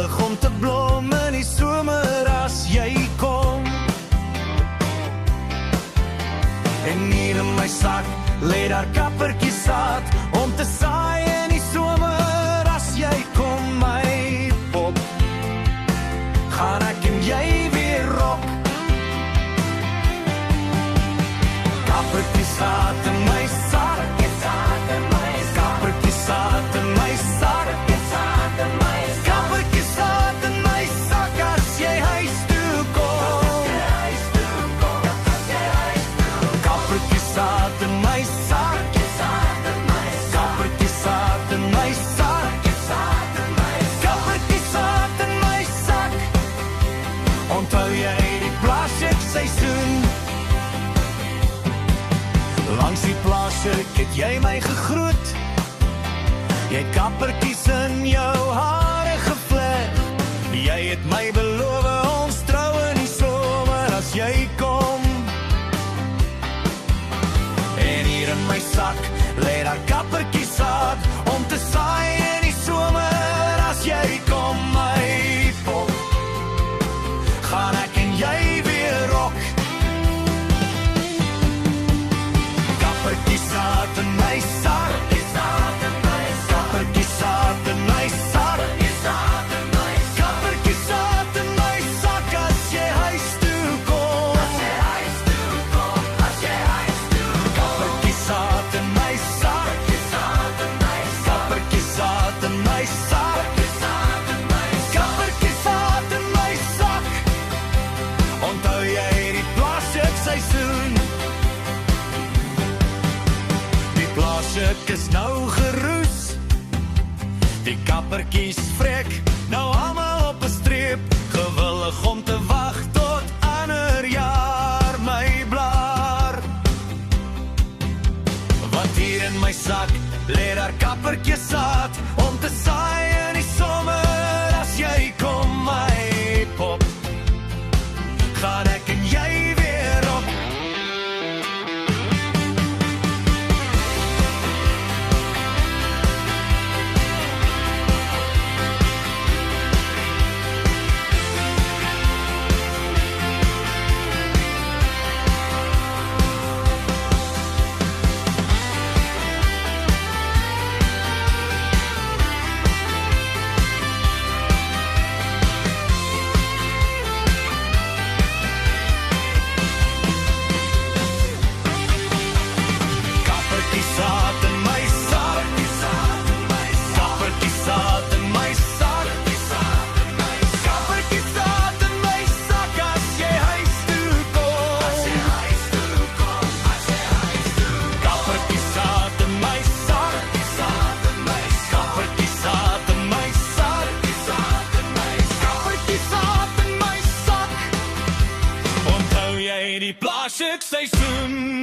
gewillig om te blom in die somer as jy kom. En hier in my sak lê daar kappertjies saad om te saai in die somer as jy kom, my pop. Gaan ek en jy weer rok. Kappertjies saad in my sak, kappertjies saad in my sak, kappertjies saad in my sak as jy huis toe kom. Kappertjies saad in my sak, kappertjies saad in my sak, kappertjies saad in my sak. Onthou jy die plaasjekseisoen? Langs die plaasjek het jy my gegroet. Jy het kappertjies in jou hare gevleg. Jy het my beloof ons trou in die somer as jy kom. En hier in my sak lê daar kappertjies saad om te saai in die somer as jy kom, my pop. Gaan ek en jy weer rok. Kappertjies saad in my sak, kappertjies saad in my sak, kappertjies saad in my sak as jy huis toe kom. Kappertjies saad in my sak, kappertjies saad in my sak, kappertjies saad in my sak. Onthou jy die plaasjekseisoen? Die plaasjek is nou geroes. Die kappertjies vrek nou almal op 'n streep, gewillig om te wag tot ander jaar, my blaar. Want hier in my sak lê daar kappertjies saad om te saai in die somer as jy kom, my pop. Gaan ek en jy weer op. Kappertjies saad in my sak, kappertjies saad in my sak, kappertjies saad in my sak as jy huis toe kom. Kappertjies saad in my sak, kappertjies saad in my sak, kappertjies saad in my sak. Onthou jy die plaasjekseisoen?